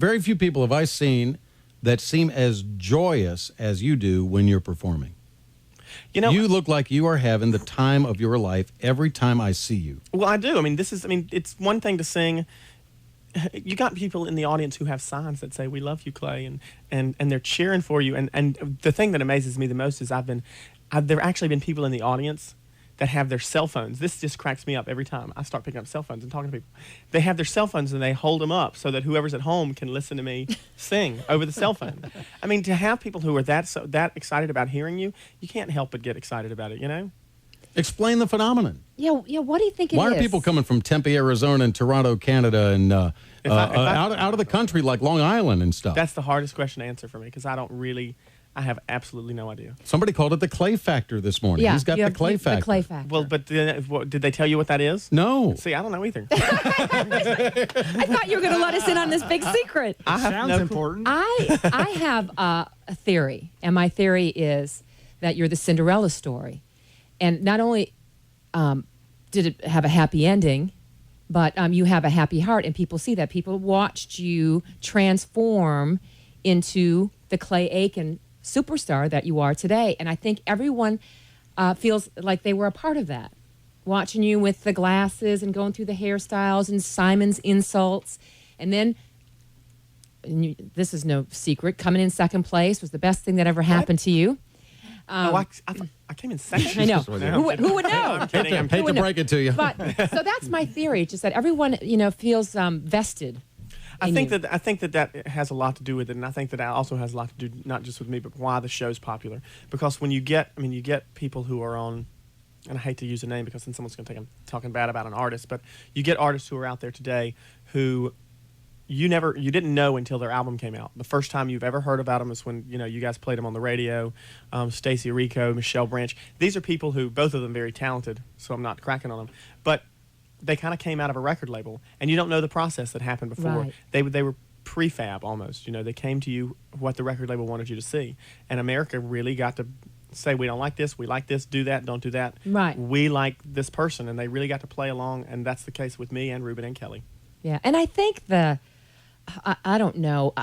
Very few people have I seen that seem as joyous as you do when you're performing. You know, you look like you are having the time of your life every time I see you. Well, I do. I mean, it's one thing to sing. You got people in the audience who have signs that say, "We love you, Clay," and they're cheering for you. And the thing that amazes me the most is there have actually been people in the audience that have their cell phones. This just cracks me up every time I start picking up cell phones and talking to people. They have their cell phones and they hold them up so that whoever's at home can listen to me sing over the cell phone. I mean, to have people who are that excited about hearing you, you can't help but get excited about it, you know? Explain the phenomenon. Yeah. What do you think it is? Why are people coming from Tempe, Arizona, and Toronto, Canada, and out of the country like Long Island and stuff? That's the hardest question to answer for me because I have absolutely no idea. Somebody called it the Clay Factor this morning. Yeah, He's got the Clay Factor. The Clay Factor. Well, but did they tell you what that is? No. See, I don't know either. I thought you were going to let us in on this big secret. Sounds important. I have a theory, and my theory is that you're the Cinderella story. And not only did it have a happy ending, but you have a happy heart, and people see that. People watched you transform into the Clay Aiken superstar that you are today. And I think everyone feels like they were a part of that. Watching you with the glasses and going through the hairstyles and Simon's insults. And then, this is no secret, coming in second place was the best thing that ever happened to you. I came in second. I know. Who would know? I'm kidding. I hate to break it to you. But so that's my theory, just that everyone, feels vested. I think that has a lot to do with it, and I think that also has a lot to do not just with me, but why the show's popular. Because when you get people who are on, and I hate to use a name because then someone's going to think I'm talking bad about an artist, but you get artists who are out there today who you didn't know until their album came out. The first time you've ever heard about them is when you guys played them on the radio. Stacey Rico, Michelle Branch. These are people who, both of them very talented, so I'm not cracking on them, but they kind of came out of a record label, and you don't know the process that happened before. Right. They were prefab almost. They came to you what the record label wanted you to see, and America really got to say, we don't like this, we like this, do that, don't do that. Right. We like this person, and they really got to play along, and that's the case with me and Ruben and Kelly. Yeah, and I think I don't know.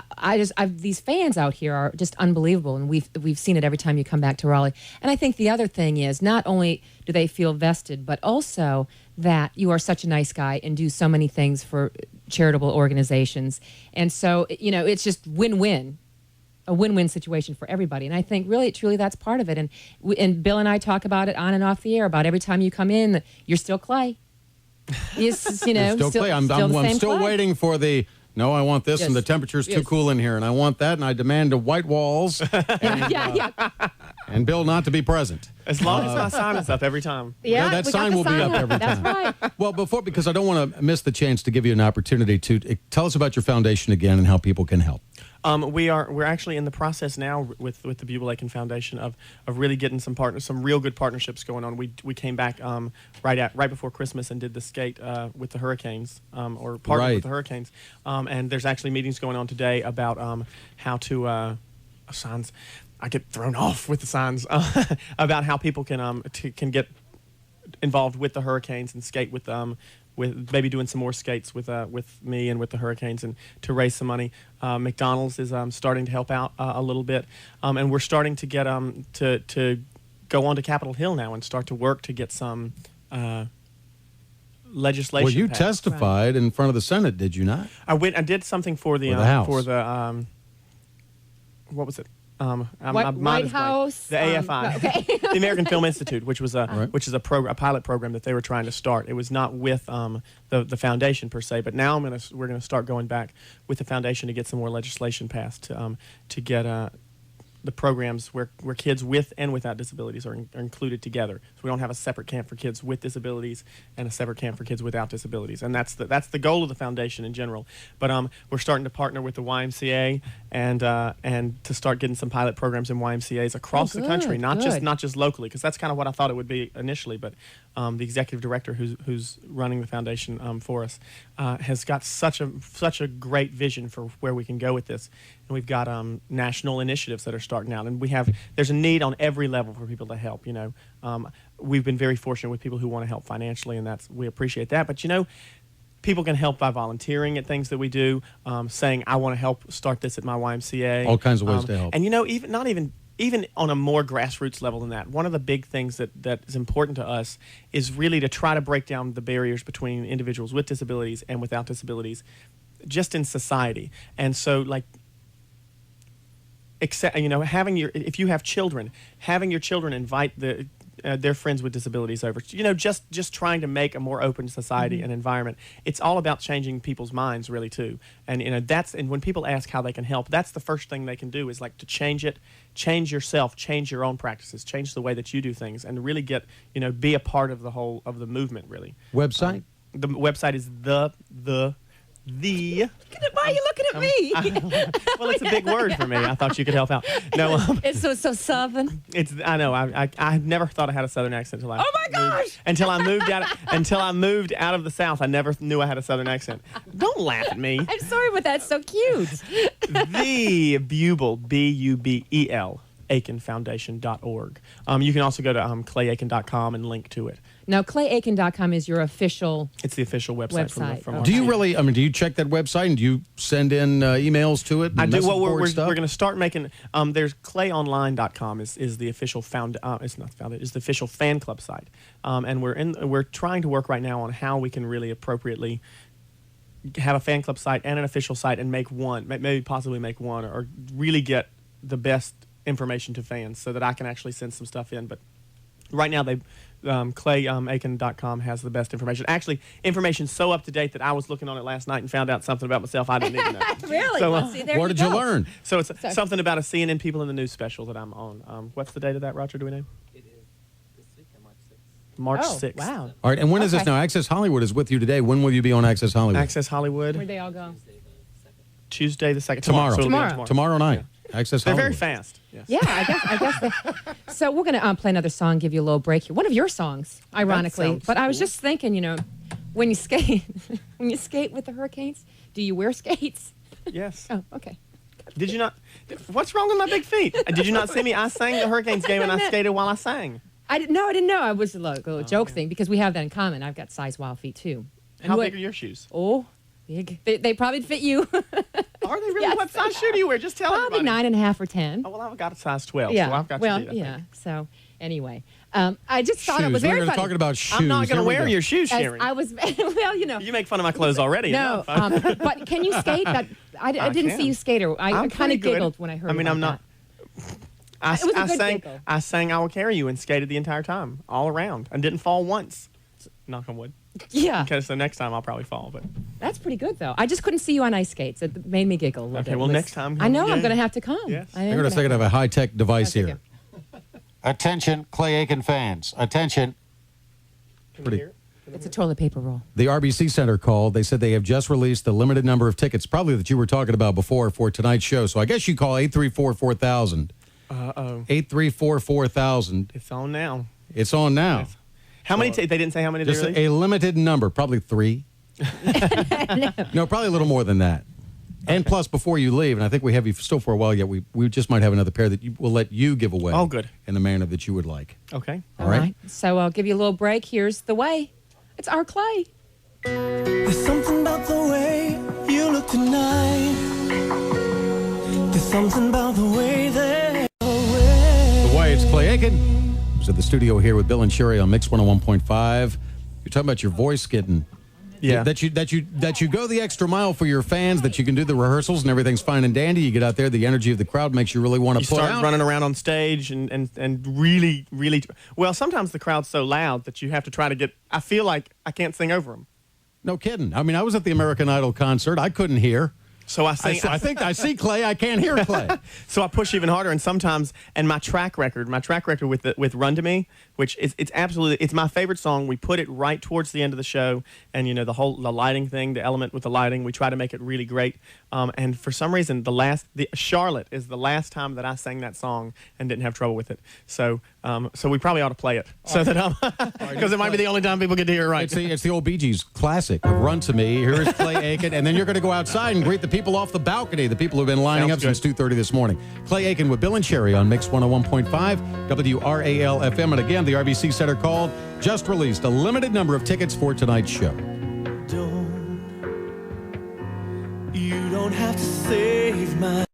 These fans out here are just unbelievable, and we've seen it every time you come back to Raleigh. And I think the other thing is not only do they feel vested, but also that you are such a nice guy and do so many things for charitable organizations. And so, it's just win-win, a win-win situation for everybody. And I think really, truly, that's part of it. And Bill and I talk about it on and off the air about every time you come in, you're still Clay. You're still Clay. I'm still Clay. waiting for the... No, I want this, and the temperature's too cool in here, and I want that, and I demand white walls, and, and Bill not to be present. As long as my sign is up every time. Yeah, that sign will be up every time. That's right. Well, because I don't want to miss the chance to give you an opportunity to tell us about your foundation again and how people can help. We're actually in the process now with the Buell Aiken Foundation of really getting some real good partnerships going on. We came back right before Christmas and did the skate with the Hurricanes or partnered with the Hurricanes, and there's actually meetings going on today about how to signs. I get thrown off with the signs about how people can get involved with the Hurricanes and skate with maybe doing some more skates with me and with the Hurricanes and to raise some money. McDonald's is starting to help out a little bit, and we're starting to get to go on to Capitol Hill now and start to work to get some legislation. Well, you passed. testified in front of the Senate, did you not? I did something for the House. What was it? White House, the AFI, okay. the American Film Institute, which is a pilot program that they were trying to start. It was not with the foundation per se, but now we're gonna start going back with the foundation to get some more legislation passed to get the programs where kids with and without disabilities are included together. So we don't have a separate camp for kids with disabilities and a separate camp for kids without disabilities. And that's the goal of the foundation in general. But we're starting to partner with the YMCA and to start getting some pilot programs in YMCAs across the country, not just locally, because that's kind of what I thought it would be initially. But the executive director who's running the foundation for us has got such a great vision for where we can go with this. And we've got national initiatives that are starting out, and there's a need on every level for people to help. We've been very fortunate with people who want to help financially, and we appreciate that. But people can help by volunteering at things that we do, saying, I want to help start this at my YMCA. All kinds of ways to help. And, even on a more grassroots level than that, one of the big things that is important to us is really to try to break down the barriers between individuals with disabilities and without disabilities just in society. And so, like, if you have children, having your children invite their friends with disabilities over, just trying to make a more open society and environment. It's all about changing people's minds, really, too. And and when people ask how they can help, that's the first thing they can do, is like to change yourself, change your own practices, change the way that you do things, and really get be a part of the whole of the movement, really. Website? The website is Why are you looking at me? Well, it's a big word for me. I thought you could help out. No, It's so southern. I know. I never thought I had a southern accent until Oh my gosh! Until I moved out of the South. I never knew I had a southern accent. Don't laugh at me. I'm sorry, but that's so cute. The Bubel, BUBEL, AikenFoundation.org. You can also go to clayaiken.com and link to it. Now, clayaiken.com is your official. It's the official website. From our Do you team. really? I mean, do you check that website and do you send in emails to it? I do. Well, we're stuff? going to start making. There's clayonline.com is the official it's the official fan club site, and we're trying to work right now on how we can really appropriately have a fan club site and an official site and make one, maybe possibly make one, or really get the best information to fans so that I can actually send some stuff in. But right now clayaiken.com has the best information. Actually, information so up to date that I was looking on it last night and found out something about myself I didn't even know. Really? So, Well, see, there what did you learn? So it's something about a CNN People in the News special that I'm on. What's the date of that, Roger? Do we know? It is this weekend, March 6th. March Oh, 6th. wow. All right, and when is this Okay. now? Access Hollywood is with you today. When will you be on Access Hollywood? Access Hollywood. Where'd they all go? Tuesday the 2nd. Tomorrow. So it'll be on Tomorrow. Tomorrow night. Access They're Hollywood. very fast. Yes. Yeah, I guess. So we're going to play another song, give you a little break here. One of your songs, ironically. sounds But I was cool. just thinking, when you skate, with the Hurricanes, do you wear skates? Yes. Oh, okay. Did you not? What's wrong with my big feet? Did you not see me? I sang the Hurricanes game and I skated while I sang. I didn't know. I was a little joke thing because we have that in common. I've got size wild feet too. And How what- big are your shoes? Oh, big. They probably fit you. Are they really? Yes, What size shoe do you wear? Just tell Probably everybody. 9.5 or 10. Oh, well, I've got a size 12, Yeah. so I've got well, to do that. yeah. So anyway, I just thought it Shoes. was We're very going to funny. talk about shoes. I'm not going Here to we wear go. your shoes, As Sharon. I was, well, You make fun of my clothes already. No, enough. but can you skate? I didn't can. see you skate. I I'm kind pretty of good. giggled when I heard. I mean, about I'm not. It was a good giggle. I sang "I Will Carry You" and skated the entire time, all around, and didn't fall once. Knock on wood. that. Yeah, Okay, so next time I'll probably fall, but that's pretty good though. I just couldn't see you on ice skates. It made me giggle a little Okay, bit. well, It was- next time, I know yeah. I'm going to have to come. Yes. I am Hang on a gonna second. I have a high-tech device Okay. here. Attention, Clay Aiken fans. Attention. Can Pretty- you hear it? It's a toilet paper roll. The RBC Center called. They said they have just released the limited number of tickets, probably that you were talking about before, for tonight's show. So I guess you call 834-4000. 834-4000. It's on now. It's on now. Yes. How many? They didn't say how many. Just they released? a limited number, probably 3. No, probably a little more than that. And plus, before you leave, and I think we have you still for a while yet, we just might have another pair that we'll let you give away. Oh, good. In the manner that you would like. Okay. All right. So I'll give you a little break. Here's the way. It's our Clay. There's something about the way you look tonight. There's something about the way that The way, it's Clay Aiken. Who's at the studio here with Bill and Sherry on Mix 101.5. You're talking about your voice getting... Yeah. That you go the extra mile for your fans, that you can do the rehearsals and everything's fine and dandy. You get out there, the energy of the crowd makes you really want You to put start out. running around on stage and really, really. Well, sometimes the crowd's so loud that you have to try to get. I feel like I can't sing over them. No kidding. I mean, I was at the American Idol concert. I couldn't hear. So I sing. I think I see Clay. I can't hear Clay. So I push even harder, and sometimes, and my track record with "Run to Me," which it's absolutely, it's my favorite song. We put it right towards the end of the show, and the lighting thing, the element with the lighting, we try to make it really great. And for some reason, the Charlotte is the last time that I sang that song and didn't have trouble with it. So we probably ought to play it so that because it might be the only time people get to hear it right. It's the old Bee Gees classic. Run to Me. Here's Clay Aiken, and then you're going to go outside and greet the people off the balcony, the people who've been lining Sounds up since 2:30 this morning. Clay Aiken with Bill and Sherry on Mix 101.5 WRAL FM, and again, the RBC Center called, just released a limited number of tickets for tonight's show. don't You don't have to save my